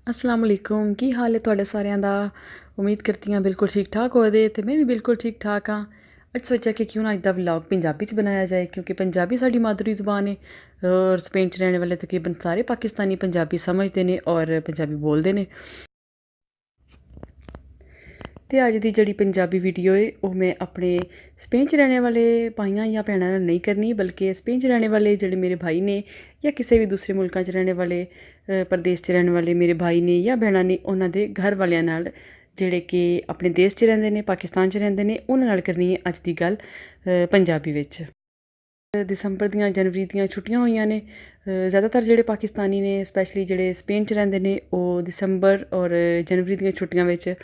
अस्सलाम वालेकुम की हाल है तुहाडे सारिਆਂ ਦਾ उम्मीद करती ਹਾਂ बिल्कुल ठीक ठाक होए दे ते मैं भी बिल्कुल ठीक ठाक हाँ। ਅੱਜ ਸੋਚਿਆ ਕਿ ਕਿਉਂ ਨਾ ਅੱਜ ਦਾ ਵਲੌਗ ਪੰਜਾਬੀ 'ਚ ਬਣਾਇਆ ਜਾਏ ਕਿਉਂਕਿ ਪੰਜਾਬੀ ਸਾਡੀ ਮਾਦਰੀ ਜ਼ੁਬਾਨ ਹੈ ਔਰ ਸਪੇਨ 'ਚ ਰਹਿਣ ਵਾਲੇ ਤਕਰੀਬਨ ਸਾਰੇ ਪਾਕਿਸਤਾਨੀ ਪੰਜਾਬੀ ਸਮਝਦੇ ਨੇ ਔਰ ਪੰਜਾਬੀ ਬੋਲਦੇ ਨੇ। ਤੇ ਅੱਜ ਦੀ ਜਿਹੜੀ ਪੰਜਾਬੀ ਵੀਡੀਓ ਹੈ ਉਹ ਮੈਂ ਆਪਣੇ ਸਪੇਨ 'ਚ ਰਹਿਣ ਵਾਲੇ ਭਾਈਆਂ ਜਾਂ ਭੈਣਾਂ ਨਾਲ ਨਹੀਂ ਕਰਨੀ ਬਲਕਿ ਸਪੇਨ 'ਚ ਰਹਿਣ ਵਾਲੇ ਜਿਹੜੇ ਮੇਰੇ ਭਾਈ ਨੇ ਜਾਂ ਕਿਸੇ ਵੀ ਦੂਸਰੇ ਮੁਲਕਾਂ 'ਚ ਰਹਿਣ ਵਾਲੇ ਪ੍ਰਦੇਸ਼ 'ਚ ਰਹਿਣ ਵਾਲੇ ਮੇਰੇ ਭਾਈ ਨੇ ਜਾਂ ਭੈਣਾਂ ਨੇ ਉਹਨਾਂ ਦੇ ਘਰ ਵਾਲਿਆਂ ਨਾਲ ਜਿਹੜੇ ਕਿ ਆਪਣੇ ਦੇਸ਼ 'ਚ ਰਹਿੰਦੇ ਨੇ ਪਾਕਿਸਤਾਨ 'ਚ ਰਹਿੰਦੇ ਨੇ ਉਹਨਾਂ ਨਾਲ ਕਰਨੀ ਹੈ ਅੱਜ ਦੀ ਗੱਲ ਪੰਜਾਬੀ ਵਿੱਚ। ਦਸੰਬਰ ਦੀਆਂ ਜਨਵਰੀ ਦੀਆਂ ਛੁੱਟੀਆਂ ਹੋਈਆਂ ਨੇ। ਜ਼ਿਆਦਾਤਰ ਜਿਹੜੇ ਪਾਕਿਸਤਾਨੀ ਨੇ ਸਪੈਸ਼ਲੀ ਜਿਹੜੇ ਸਪੇਨ 'ਚ ਰਹਿੰਦੇ ਨੇ ਉਹ ਦਸੰਬਰ ਔਰ ਜਨਵਰੀ ਦੀਆਂ ਛੁੱਟੀਆਂ ਵਿੱਚ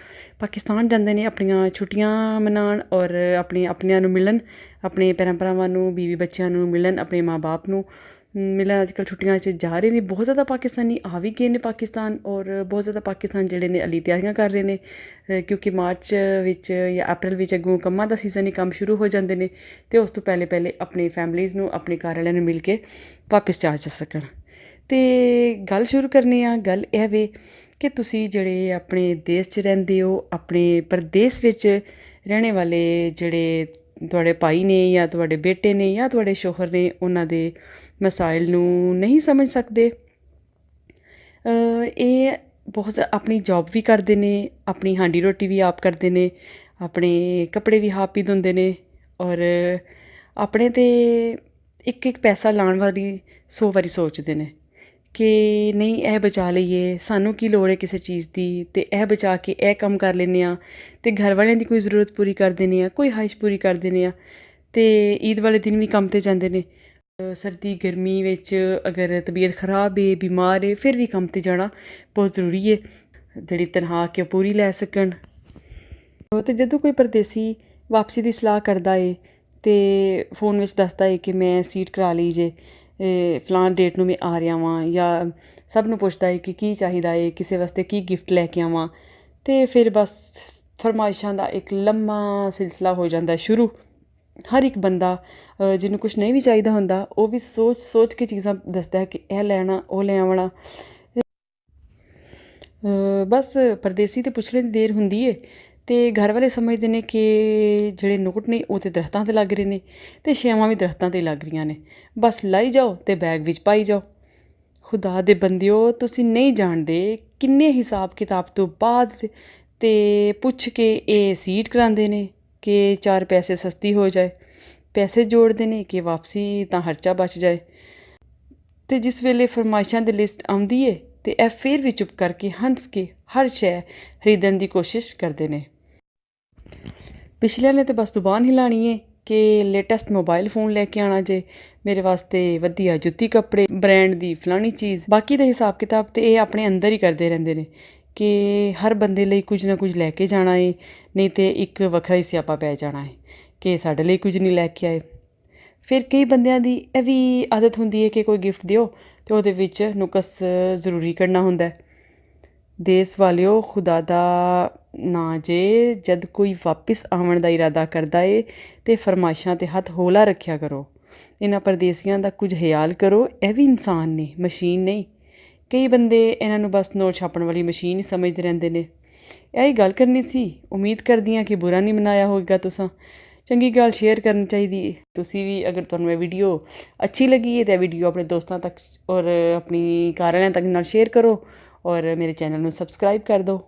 ਪਾਕਿਸਤਾਨ ਜਾਂਦੇ ਨੇ ਆਪਣੀਆਂ ਛੁੱਟੀਆਂ ਮਨਾਉਣ ਔਰ ਆਪਣਿਆਂ ਨੂੰ ਮਿਲਣ, ਆਪਣੇ ਭੈਣਾਂ ਭਰਾਵਾਂ ਨੂੰ, ਬੀਵੀ ਬੱਚਿਆਂ ਨੂੰ ਮਿਲਣ, ਆਪਣੇ ਮਾਂ ਬਾਪ ਨੂੰ ਮਿਲਣ। ਅੱਜ ਕੱਲ੍ਹ ਛੁੱਟੀਆਂ 'ਚ ਜਾ ਰਹੇ ਨੇ ਬਹੁਤ ਜ਼ਿਆਦਾ ਪਾਕਿਸਤਾਨੀ ਆ ਵੀ ਗਏ ਨੇ ਪਾਕਿਸਤਾਨ ਔਰ ਬਹੁਤ ਜ਼ਿਆਦਾ ਪਾਕਿਸਤਾਨ ਜਿਹੜੇ ਨੇ ਹਾਲੇ ਤਿਆਰੀਆਂ ਕਰ ਰਹੇ ਨੇ ਕਿਉਂਕਿ ਮਾਰਚ ਵਿੱਚ ਜਾਂ ਅਪ੍ਰੈਲ ਵਿੱਚ ਅੱਗੋਂ ਕੰਮਾਂ ਦਾ ਸੀਜ਼ਨ ਹੀ ਕੰਮ ਸ਼ੁਰੂ ਹੋ ਜਾਂਦੇ ਨੇ ਅਤੇ ਉਸ ਤੋਂ ਪਹਿਲੇ ਆਪਣੀ ਫੈਮਲੀਜ਼ ਨੂੰ ਆਪਣੇ ਘਰ ਵਾਲਿਆਂ ਨੂੰ ਮਿਲ ਕੇ ਵਾਪਿਸ ਜਾ ਸਕਣ। ਅਤੇ ਗੱਲ ਸ਼ੁਰੂ ਕਰਨੀ ਆ। ਗੱਲ ਇਹ ਵੇ ਕਿ ਤੁਸੀਂ ਜਿਹੜੇ ਆਪਣੇ ਦੇਸ਼ 'ਚ ਰਹਿੰਦੇ ਹੋ, ਆਪਣੇ ਪ੍ਰਦੇਸ਼ ਵਿੱਚ ਰਹਿਣੇ ਵਾਲੇ ਜਿਹੜੇ ਤੁਹਾਡੇ ਭਾਈ ਨੇ ਜਾਂ ਤੁਹਾਡੇ ਬੇਟੇ ਨੇ ਜਾਂ ਤੁਹਾਡੇ ਸ਼ੌਹਰ ਨੇ ਉਹਨਾਂ ਦੇ ਮਸਾਇਲ ਨੂੰ ਨਹੀਂ ਸਮਝ ਸਕਦੇ। ਇਹ ਬਹੁਤ ਆਪਣੀ ਜੋਬ ਵੀ ਕਰਦੇ ਨੇ, ਆਪਣੀ ਹਾਂਡੀ ਰੋਟੀ ਵੀ ਆਪ ਕਰਦੇ ਨੇ, ਆਪਣੇ ਕੱਪੜੇ ਵੀ ਆਪ ਹੀ ਧੋਂਦੇ ਨੇ ਔਰ ਆਪਣੇ 'ਤੇ ਇੱਕ ਇੱਕ ਪੈਸਾ ਲਾਉਣ ਵਾਲੀ 100 ਵਾਰੀ ਸੋਚਦੇ ਨੇ ਕਿ ਨਹੀਂ ਇਹ ਬਚਾ ਲਈਏ, ਸਾਨੂੰ ਕੀ ਲੋੜ ਹੈ ਕਿਸੇ ਚੀਜ਼ ਦੀ ਅਤੇ ਇਹ ਬਚਾ ਕੇ ਇਹ ਕੰਮ ਕਰ ਲੈਂਦੇ ਹਾਂ ਅਤੇ ਘਰ ਵਾਲਿਆਂ ਦੀ ਕੋਈ ਜ਼ਰੂਰਤ ਪੂਰੀ ਕਰ ਦਿੰਦੇ ਹਾਂ, ਕੋਈ ਖਾਹਿਸ਼ ਪੂਰੀ ਕਰ ਦਿੰਦੇ ਹਾਂ। ਅਤੇ ਈਦ ਵਾਲੇ ਦਿਨ ਵੀ ਕੰਮ 'ਤੇ ਜਾਂਦੇ ਨੇ। ਸਰਦੀ ਗਰਮੀ ਵਿੱਚ ਅਗਰ ਤਬੀਅਤ ਖਰਾਬ ਹੈ, ਬਿਮਾਰ ਹੈ, ਫਿਰ ਵੀ ਕੰਮ 'ਤੇ ਜਾਣਾ ਬਹੁਤ ਜ਼ਰੂਰੀ ਹੈ ਜਿਹੜੀ ਤਨਖਾਹ ਕਿ ਉਹ ਪੂਰੀ ਲੈ ਸਕਣ। ਅਤੇ ਜਦੋਂ ਕੋਈ ਪਰਦੇਸੀ ਵਾਪਸੀ ਦੀ ਸਲਾਹ ਕਰਦਾ ਏ ਅਤੇ ਫੋਨ ਵਿੱਚ ਦੱਸਦਾ ਏ ਕਿ ਮੈਂ ਸੀਟ ਕਰਾ ਲਈ ਜੇ, ਫਲਾਣ ਡੇਟ ਨੂੰ ਮੈਂ ਆ ਰਿਹਾ ਵਾਂ, ਜਾਂ ਸਭ ਨੂੰ ਪੁੱਛਦਾ ਏ ਕਿ ਕੀ ਚਾਹੀਦਾ ਏ, ਕਿਸੇ ਵਾਸਤੇ ਕੀ ਗਿਫਟ ਲੈ ਕੇ ਆਵਾਂ, ਅਤੇ ਫਿਰ ਬਸ ਫਰਮਾਇਸ਼ਾਂ ਦਾ ਇੱਕ ਲੰਮਾ ਸਿਲਸਿਲਾ ਹੋ ਜਾਂਦਾ ਸ਼ੁਰੂ। ਹਰ ਇੱਕ ਬੰਦਾ ਜਿਹਨੂੰ ਕੁਛ ਨਹੀਂ ਵੀ ਚਾਹੀਦਾ ਹੁੰਦਾ ਉਹ ਵੀ ਸੋਚ ਕੇ ਚੀਜ਼ਾਂ ਦੱਸਦਾ ਹੈ ਕਿ ਇਹ ਲੈਣਾ, ਉਹ ਲੈ ਆਉਣਾ। ਬਸ ਪਰਦੇਸੀ ਤਾਂ ਪੁੱਛਣ ਦੀ ਦੇਰ ਹੁੰਦੀ ਹੈ ਅਤੇ ਘਰ ਵਾਲੇ ਸਮਝਦੇ ਨੇ ਕਿ ਜਿਹੜੇ ਨੋਟ ਨੇ ਉਹ ਤਾਂ ਦਰਖਤਾਂ 'ਤੇ ਲੱਗ ਰਹੇ ਨੇ ਅਤੇ ਛਾਵਾਂ ਵੀ ਦਰਖਤਾਂ 'ਤੇ ਲੱਗ ਰਹੀਆਂ ਨੇ, ਬਸ ਲਾਈ ਜਾਓ ਅਤੇ ਬੈਗ ਵਿੱਚ ਪਾਈ ਜਾਓ। ਖੁਦਾ ਦੇ ਬੰਦਿਓ, ਤੁਸੀਂ ਨਹੀਂ ਜਾਣਦੇ ਕਿੰਨੇ ਹਿਸਾਬ ਕਿਤਾਬ ਤੋਂ ਬਾਅਦ ਅਤੇ ਪੁੱਛ ਕੇ ਇਹ ਸੀਟ ਕਰਾਉਂਦੇ ਨੇ ਕਿ 4 ਪੈਸੇ ਸਸਤੀ ਹੋ ਜਾਏ, ਪੈਸੇ ਜੋੜਦੇ ਨੇ ਕਿ ਵਾਪਸੀ ਤਾਂ ਖਰਚਾ ਬਚ ਜਾਏ। ਅਤੇ ਜਿਸ ਵੇਲੇ ਫਰਮਾਇਸ਼ਾਂ ਦੀ ਲਿਸਟ ਆਉਂਦੀ ਹੈ ਅਤੇ ਇਹ ਫਿਰ ਵੀ ਚੁੱਪ ਕਰਕੇ ਹੰਸ ਕੇ ਹਰ ਸ਼ੈ ਖਰੀਦਣ ਦੀ ਕੋਸ਼ਿਸ਼ ਕਰਦੇ ਨੇ। ਪਿਛਲਿਆਂ ਨੇ ਤਾਂ ਬਸ ਜ਼ੁਬਾਨ ਹਿਲਾਣੀ ਹੈ ਕਿ ਲੇਟੈਸਟ ਮੋਬਾਈਲ ਫੋਨ ਲੈ ਕੇ ਆਉਣਾ ਜੇ, ਮੇਰੇ ਵਾਸਤੇ ਵਧੀਆ ਜੁੱਤੀ ਕੱਪੜੇ, ਬ੍ਰਾਂਡ ਦੀ ਫਲਾਣੀ ਚੀਜ਼। ਬਾਕੀ ਦਾ ਹਿਸਾਬ ਕਿਤਾਬ ਤਾਂ ਇਹ ਆਪਣੇ ਅੰਦਰ ਹੀ ਕਰਦੇ ਰਹਿੰਦੇ ਨੇ ਕਿ ਹਰ ਬੰਦੇ ਲਈ ਕੁਝ ਨਾ ਕੁਝ ਲੈ ਕੇ ਜਾਣਾ ਹੈ, ਨਹੀਂ ਤਾਂ ਇੱਕ ਵੱਖਰਾ ਹੀ ਸਿਆਪਾ ਪੈ ਜਾਣਾ ਹੈ ਕਿ ਸਾਡੇ ਲਈ ਕੁਝ ਨਹੀਂ ਲੈ ਕੇ ਆਏ। ਫਿਰ ਕਈ ਬੰਦਿਆਂ ਦੀ ਇਹ ਵੀ ਆਦਤ ਹੁੰਦੀ ਹੈ ਕਿ ਕੋਈ ਗਿਫਟ ਦਿਓ ਅਤੇ ਉਹਦੇ ਵਿੱਚ ਨੁਕਸ ਜ਼ਰੂਰੀ ਕੱਢਣਾ ਹੁੰਦਾ। ਦੇਸ਼ ਵਾਲਿਓ, ਖੁਦਾ ਦਾ ਨਾਂ ਜੇ, ਜਦ ਕੋਈ ਵਾਪਿਸ ਆਉਣ ਦਾ ਇਰਾਦਾ ਕਰਦਾ ਏ ਅਤੇ ਫਰਮਾਇਸ਼ਾਂ 'ਤੇ ਹੱਥ ਹੌਲਾ ਰੱਖਿਆ ਕਰੋ। ਇਹਨਾਂ ਪਰਦੇਸੀਆਂ ਦਾ ਕੁਝ ਖਿਆਲ ਕਰੋ, ਇਹ ਵੀ ਇਨਸਾਨ ਨੇ, ਮਸ਼ੀਨ ਨਹੀਂ। ਕਈ ਬੰਦੇ ਇਹਨਾਂ ਨੂੰ ਬਸ ਨੋਟ ਛਾਪਣ ਵਾਲੀ ਮਸ਼ੀਨ ਹੀ ਸਮਝਦੇ ਰਹਿੰਦੇ ਨੇ। ਇਹੀ ਗੱਲ ਕਰਨੀ ਸੀ। ਉਮੀਦ ਕਰਦੀ ਹਾਂ ਕਿ ਬੁਰਾ ਨਹੀਂ ਮਨਾਇਆ ਹੋਵੇਗਾ ਤੁਸਾਂ। ਚੰਗੀ ਗੱਲ ਸ਼ੇਅਰ ਕਰਨੀ ਚਾਹੀਦੀ ਹੈ। ਤੁਸੀਂ ਵੀ ਅਗਰ ਤੁਹਾਨੂੰ ਇਹ ਵੀਡੀਓ ਅੱਛੀ ਲੱਗੀ ਹੈ ਤਾਂ ਇਹ ਵੀਡੀਓ ਆਪਣੇ ਦੋਸਤਾਂ ਤੱਕ ਔਰ ਆਪਣੀ ਘਰ ਵਾਲਿਆਂ ਤੱਕ ਨਾਲ ਸ਼ੇਅਰ ਕਰੋ ਔਰ ਮੇਰੇ ਚੈਨਲ ਨੂੰ ਸਬਸਕ੍ਰਾਈਬ ਕਰ ਦਿਓ।